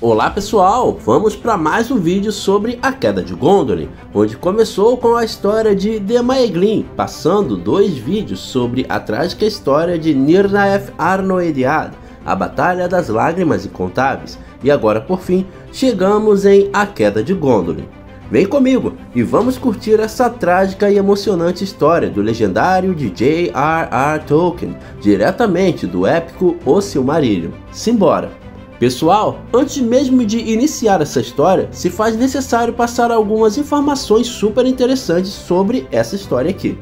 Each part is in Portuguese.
Olá pessoal, vamos para mais um vídeo sobre a queda de Gondolin, onde começou com a história de The Maeglin, passando 2 vídeos sobre a trágica história de Nirnaeth Arnoediad, a Batalha das Lágrimas Incontáveis, e agora por fim, chegamos em A Queda de Gondolin. Vem comigo e vamos curtir essa trágica e emocionante história do legendário de J.R.R. Tolkien, diretamente do épico O Silmarillion. Simbora! Pessoal, antes mesmo de iniciar essa história, se faz necessário passar algumas informações super interessantes sobre essa história aqui.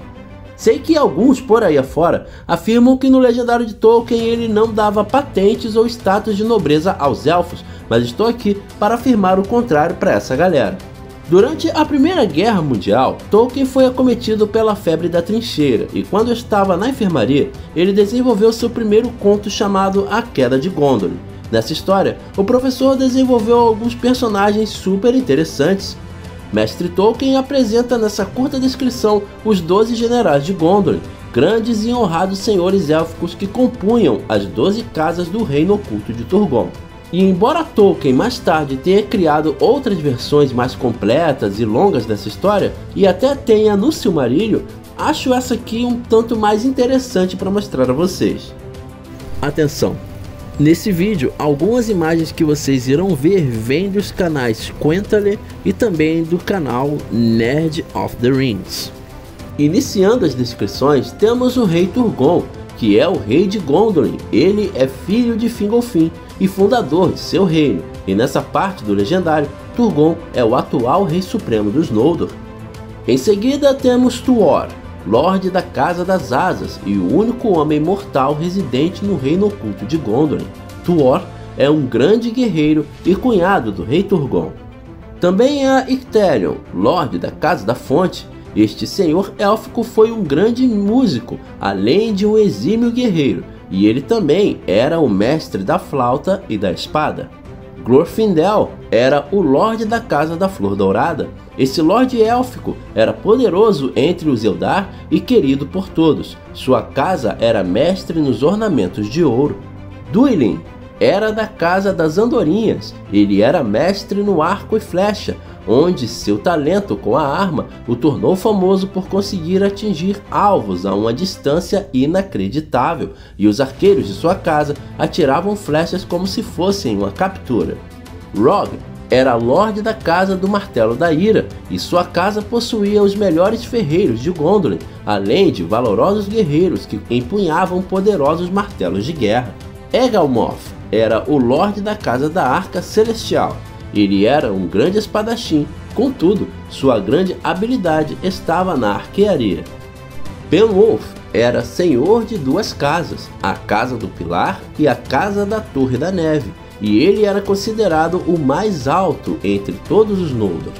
Sei que alguns por aí afora afirmam que no legendário de Tolkien ele não dava patentes ou status de nobreza aos elfos, mas estou aqui para afirmar o contrário para essa galera. Durante a Primeira Guerra Mundial, Tolkien foi acometido pela febre da trincheira e quando estava na enfermaria, ele desenvolveu seu primeiro conto chamado A Queda de Gondolin. Nessa história, o professor desenvolveu alguns personagens super interessantes. Mestre Tolkien apresenta nessa curta descrição os 12 generais de Gondolin, grandes e honrados senhores élficos que compunham as 12 casas do reino oculto de Turgon. E embora Tolkien mais tarde tenha criado outras versões mais completas e longas dessa história, e até tenha no Silmarillion, acho essa aqui um tanto mais interessante para mostrar a vocês. Atenção! Nesse vídeo, algumas imagens que vocês irão ver vêm dos canais Quentale e também do canal Nerd of the Rings. Iniciando as descrições, temos o rei Turgon, que é o rei de Gondolin. Ele é filho de Fingolfin e fundador de seu reino, e nessa parte do legendário, Turgon é o atual rei supremo dos Noldor. Em seguida temos Tuor, Lorde da Casa das Asas e o único homem mortal residente no reino oculto de Gondolin. Tuor é um grande guerreiro e cunhado do rei Turgon. Também há Ictharion, Lorde da Casa da Fonte. Este senhor élfico foi um grande músico, além de um exímio guerreiro, e ele também era o mestre da flauta e da espada. Glorfindel era o Lorde da Casa da Flor Dourada. Esse Lorde élfico era poderoso entre os Eldar e querido por todos. Sua casa era mestre nos ornamentos de ouro. Duilin era da Casa das Andorinhas. Ele era mestre no arco e flecha, onde seu talento com a arma o tornou famoso por conseguir atingir alvos a uma distância inacreditável, e os arqueiros de sua casa atiravam flechas como se fossem uma captura. Rogue era Lorde da Casa do Martelo da Ira, e sua casa possuía os melhores ferreiros de Gondolin, além de valorosos guerreiros que empunhavam poderosos martelos de guerra. Egalmoth era o Lorde da Casa da Arca Celestial. Ele era um grande espadachim, contudo, sua grande habilidade estava na arquearia. Beowulf era senhor de 2 casas, a Casa do Pilar e a Casa da Torre da Neve, e ele era considerado o mais alto entre todos os Noldor.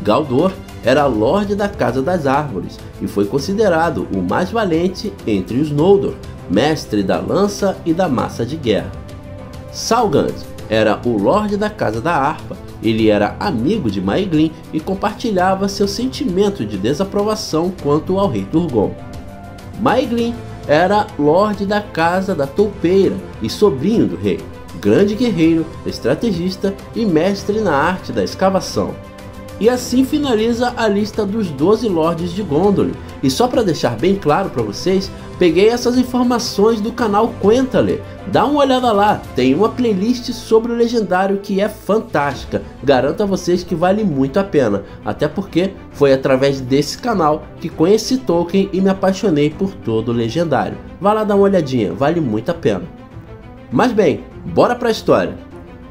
Galdor era Lorde da Casa das Árvores e foi considerado o mais valente entre os Noldor, mestre da lança e da massa de guerra. Salgand era o Lorde da Casa da Harpa. Ele era amigo de Maeglin e compartilhava seu sentimento de desaprovação quanto ao rei Turgon. Maeglin era Lorde da Casa da Toupeira e sobrinho do rei, grande guerreiro, estrategista e mestre na arte da escavação. E assim finaliza a lista dos 12 Lordes de Gondolin. E só para deixar bem claro para vocês, peguei essas informações do canal Quentale. Dá uma olhada lá, tem uma playlist sobre o legendário que é fantástica. Garanto a vocês que vale muito a pena, até porque foi através desse canal que conheci Tolkien e me apaixonei por todo o legendário. Vá lá dar uma olhadinha, vale muito a pena. Mas bem, bora para a história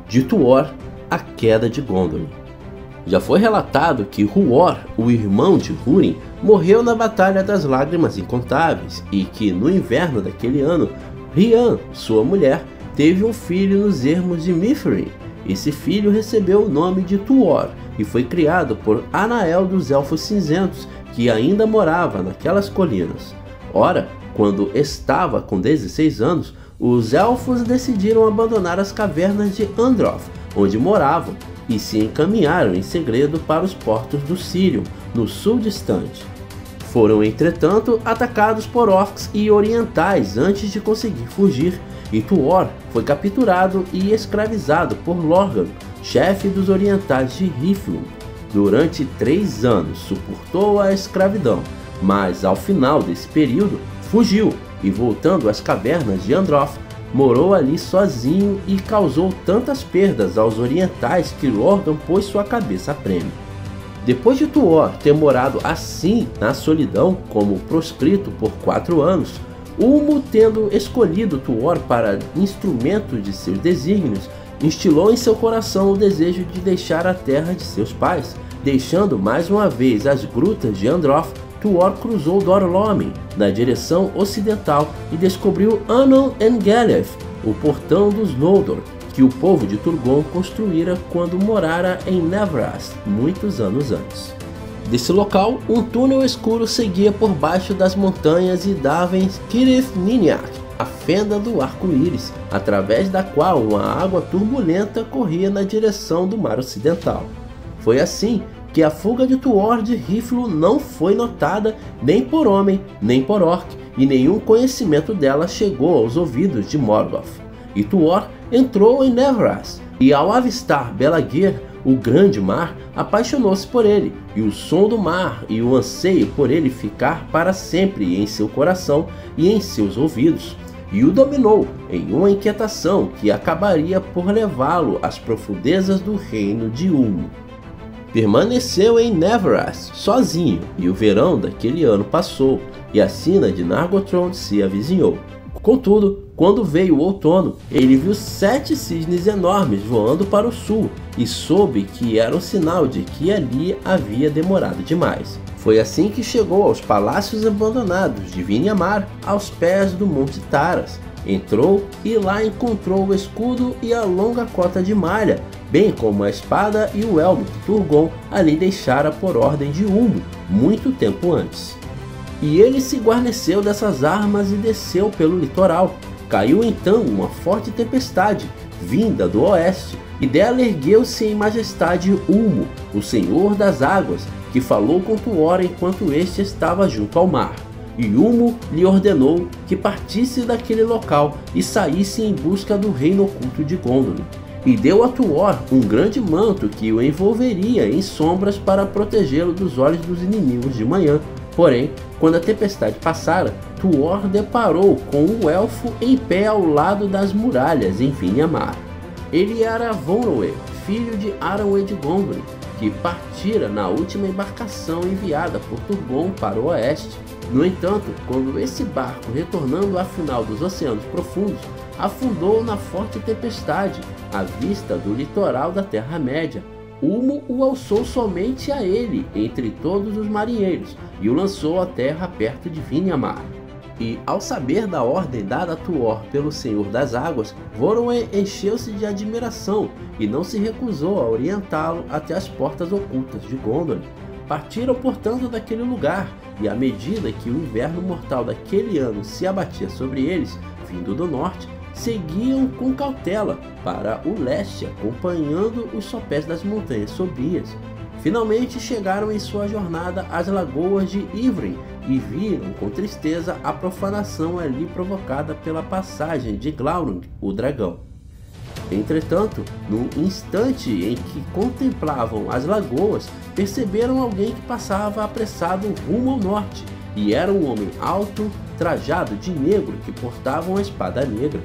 de Tuor, a Queda de Gondolin. Já foi relatado que Huor, o irmão de Húrin, morreu na Batalha das Lágrimas Incontáveis e que no inverno daquele ano, Rian, sua mulher, teve um filho nos ermos de Mithrin. Esse filho recebeu o nome de Tuor e foi criado por Anael dos Elfos Cinzentos, que ainda morava naquelas colinas. Ora, quando estava com 16 anos, os elfos decidiram abandonar as cavernas de Androth, onde moravam, e se encaminharam em segredo para os portos do Sirion, no sul distante. Foram, entretanto, atacados por orcs e orientais antes de conseguir fugir, e Tuor foi capturado e escravizado por Lorgan, chefe dos orientais de Hithlum. Durante 3 anos suportou a escravidão, mas ao final desse período fugiu e, voltando às cavernas de Androth, morou ali sozinho e causou tantas perdas aos orientais que Lordan pôs sua cabeça a prêmio. Depois de Tuor ter morado assim na solidão como proscrito por 4 anos, Ulmo, tendo escolhido Tuor para instrumento de seus desígnios, instilou em seu coração o desejo de deixar a terra de seus pais. Deixando mais uma vez as grutas de Androth, Tuor cruzou Dor Lomin na direção ocidental e descobriu Anon Engelef, o portão dos Noldor, que o povo de Turgon construíra quando morara em Nevrast, muitos anos antes. Desse local, um túnel escuro seguia por baixo das montanhas e dava em Cirith Eniac, a fenda do arco-íris, através da qual uma água turbulenta corria na direção do mar ocidental. Foi assim que a fuga de Tuor de Hithlum não foi notada nem por homem, nem por orc, e nenhum conhecimento dela chegou aos ouvidos de Morgoth. E Tuor entrou em Nevrast, e ao avistar Belagir, o grande mar, apaixonou-se por ele, e o som do mar e o anseio por ele ficar para sempre em seu coração e em seus ouvidos, e o dominou em uma inquietação que acabaria por levá-lo às profundezas do reino de Ulmo. Permaneceu em Nevrast sozinho, e o verão daquele ano passou, e a sina de Nargothrond se avizinhou. Contudo, quando veio o outono, ele viu 7 cisnes enormes voando para o sul, e soube que era um sinal de que ali havia demorado demais. Foi assim que chegou aos palácios abandonados de Vin-Yabar, aos pés do Monte Taras. Entrou e lá encontrou o escudo e a longa cota de malha, bem como a espada e o elmo que Turgon ali deixara por ordem de Ulmo, muito tempo antes. E ele se guarneceu dessas armas e desceu pelo litoral. Caiu então uma forte tempestade, vinda do oeste, e dela ergueu-se em majestade Ulmo, o Senhor das Águas, que falou com Tuor enquanto este estava junto ao mar. E Ulmo lhe ordenou que partisse daquele local e saísse em busca do reino oculto de Gondolin. E deu a Tuor um grande manto que o envolveria em sombras para protegê-lo dos olhos dos inimigos de manhã. Porém, quando a tempestade passara, Tuor deparou com um elfo em pé ao lado das muralhas em Vin-Yabar. Ele era Vonroe, filho de Aranwë de Gondolin, que partira na última embarcação enviada por Turgon para o oeste. No entanto, quando esse barco, retornando à final dos oceanos profundos, afundou na forte tempestade, à vista do litoral da Terra-média, Ulmo o alçou somente a ele entre todos os marinheiros e o lançou à terra perto de Vin-Yabar. E ao saber da ordem dada a Tuor pelo Senhor das Águas, Voronoi encheu-se de admiração e não se recusou a orientá-lo até as portas ocultas de Gondolin. Partiram portanto daquele lugar, e à medida que o inverno mortal daquele ano se abatia sobre eles, vindo do norte, seguiam com cautela para o leste, acompanhando os sopés das montanhas sombrias. Finalmente chegaram em sua jornada às lagoas de Ivrin e viram com tristeza a profanação ali provocada pela passagem de Glaurung, o dragão. Entretanto, no instante em que contemplavam as lagoas, perceberam alguém que passava apressado rumo ao norte, e era um homem alto, trajado de negro, que portava uma espada negra.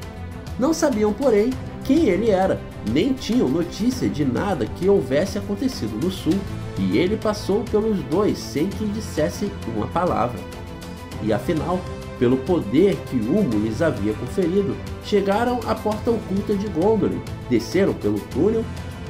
Não sabiam, porém, quem ele era, nem tinham notícia de nada que houvesse acontecido no sul, e ele passou pelos dois sem que dissesse uma palavra. E afinal, pelo poder que Ulmo lhes havia conferido, chegaram à porta oculta de Gondolin, desceram pelo túnel,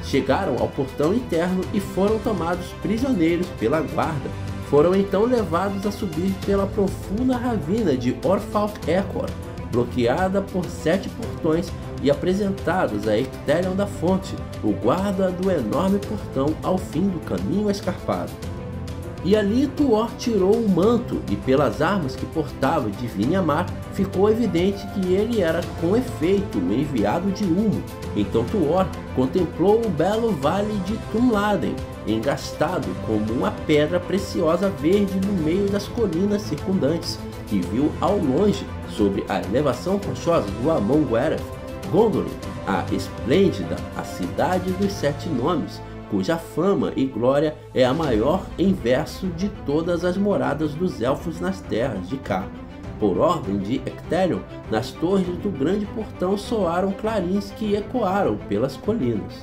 chegaram ao portão interno e foram tomados prisioneiros pela guarda. Foram então levados a subir pela profunda ravina de Orthanc-Ecor, bloqueada por 7 portões, e apresentados a Ecthelion da Fonte, o guarda do enorme portão ao fim do caminho escarpado. E ali Tuor tirou o manto, e pelas armas que portava de Vin-Yabar, ficou evidente que ele era com efeito o enviado de Ulmo. Então Tuor contemplou o belo vale de Tumladen, engastado como uma pedra preciosa verde no meio das colinas circundantes, e viu ao longe, sobre a elevação rochosa do Amon Guereth, Gondolin, a esplêndida, a cidade dos 7 nomes, cuja fama e glória é a maior em verso de todas as moradas dos elfos nas terras de cá. Por ordem de Ecterion, nas torres do grande portão soaram clarins que ecoaram pelas colinas.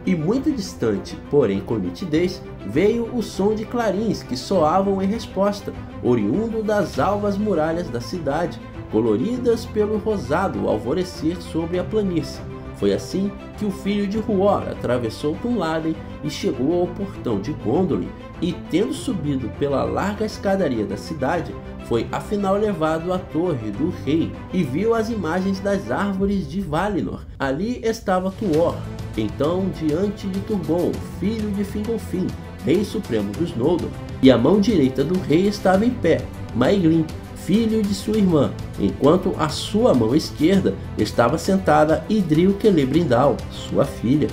E muito distante, porém com nitidez, veio o som de clarins que soavam em resposta, oriundo das alvas muralhas da cidade, coloridas pelo rosado alvorecer sobre a planície. Foi assim que o filho de Huor atravessou Tûnladen e chegou ao portão de Gondolin, e tendo subido pela larga escadaria da cidade, foi afinal levado à torre do rei e viu as imagens das árvores de Valinor. Ali estava Tuor, então diante de Turgon, filho de Fingolfin, rei supremo dos Noldor, e à mão direita do rei estava em pé Maeglin, filho de sua irmã, enquanto à sua mão esquerda estava sentada Idril Celebrimbor, sua filha.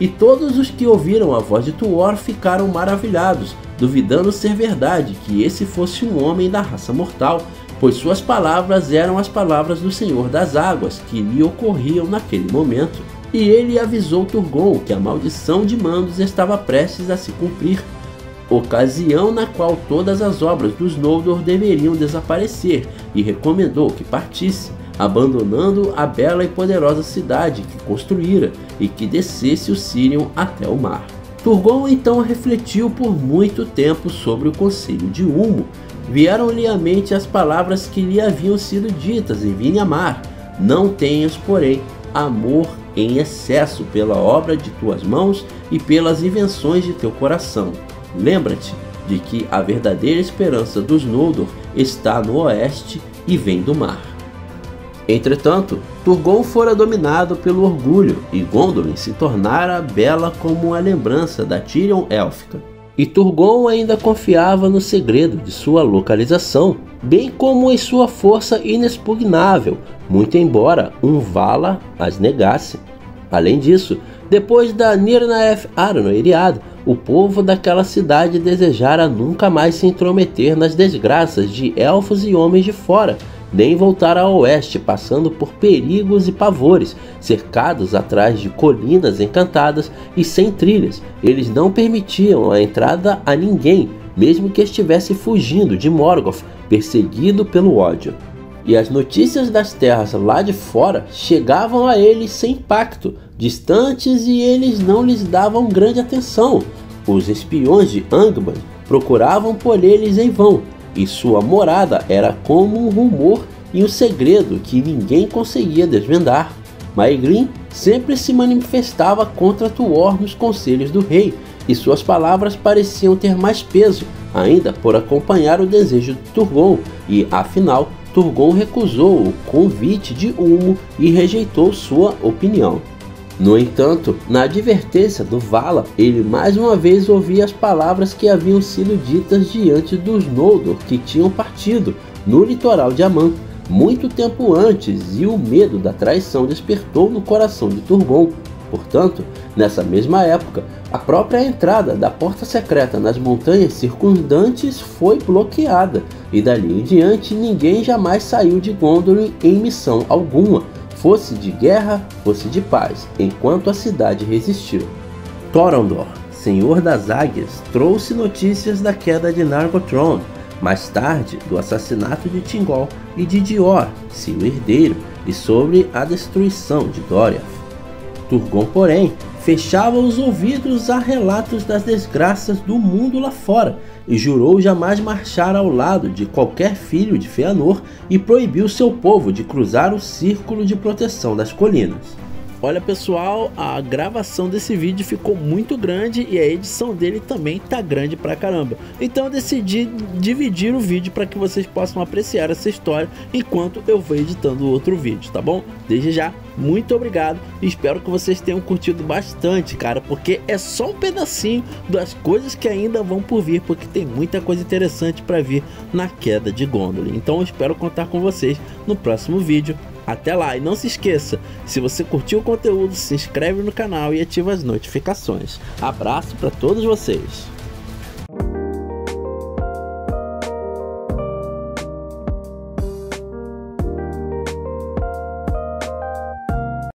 E todos os que ouviram a voz de Tuor ficaram maravilhados, duvidando ser verdade que esse fosse um homem da raça mortal, pois suas palavras eram as palavras do Senhor das Águas que lhe ocorriam naquele momento. E ele avisou Turgon que a maldição de Mandos estava prestes a se cumprir, ocasião na qual todas as obras dos Noldor deveriam desaparecer, e recomendou que partisse, abandonando a bela e poderosa cidade que construíra, e que descesse o Sirion até o mar. Turgon então refletiu por muito tempo sobre o conselho de Ulmo. Vieram-lhe à mente as palavras que lhe haviam sido ditas em Vinhamar: não tenhas, porém, amor em excesso pela obra de tuas mãos e pelas invenções de teu coração. Lembra-te de que a verdadeira esperança dos Noldor está no oeste e vem do mar. Entretanto, Turgon fora dominado pelo orgulho, e Gondolin se tornara bela como a lembrança da Tirion élfica. E Turgon ainda confiava no segredo de sua localização, bem como em sua força inexpugnável, muito embora um Vala as negasse. Além disso, depois da Nirnaeth Arnoiriad, o povo daquela cidade desejara nunca mais se intrometer nas desgraças de elfos e homens de fora, nem voltar a oeste passando por perigos e pavores, cercados atrás de colinas encantadas e sem trilhas. Eles não permitiam a entrada a ninguém, mesmo que estivesse fugindo de Morgoth, perseguido pelo ódio. E as notícias das terras lá de fora chegavam a eles sem impacto, distantes, e eles não lhes davam grande atenção. Os espiões de Angband procuravam por eles em vão, e sua morada era como um rumor e um segredo que ninguém conseguia desvendar. Maeglin sempre se manifestava contra Tuor nos conselhos do rei, e suas palavras pareciam ter mais peso, ainda por acompanhar o desejo de Turgon, e afinal Turgon recusou o convite de Ulmo e rejeitou sua opinião. No entanto, na advertência do Vala, ele mais uma vez ouvia as palavras que haviam sido ditas diante dos Noldor que tinham partido no litoral de Aman, muito tempo antes, e o medo da traição despertou no coração de Turgon. Portanto, nessa mesma época, a própria entrada da porta secreta nas montanhas circundantes foi bloqueada, e dali em diante ninguém jamais saiu de Gondolin em missão alguma, fosse de guerra, fosse de paz, enquanto a cidade resistiu. Thorondor, Senhor das Águias, trouxe notícias da queda de Nargothrond, mais tarde do assassinato de Thingol e de Dior, seu herdeiro, e sobre a destruição de Doriath. Turgon, porém, fechava os ouvidos a relatos das desgraças do mundo lá fora, e jurou jamais marchar ao lado de qualquer filho de Fëanor, e proibiu seu povo de cruzar o círculo de proteção das colinas. Olha pessoal, a gravação desse vídeo ficou muito grande e a edição dele também tá grande pra caramba. Então eu decidi dividir o vídeo para que vocês possam apreciar essa história enquanto eu vou editando outro vídeo, tá bom? Desde já, muito obrigado e espero que vocês tenham curtido bastante, cara, porque é só um pedacinho das coisas que ainda vão por vir, porque tem muita coisa interessante para vir na queda de Gondolin. Então eu espero contar com vocês no próximo vídeo. Até lá, e não se esqueça, se você curtiu o conteúdo, se inscreve no canal e ativa as notificações. Abraço para todos vocês!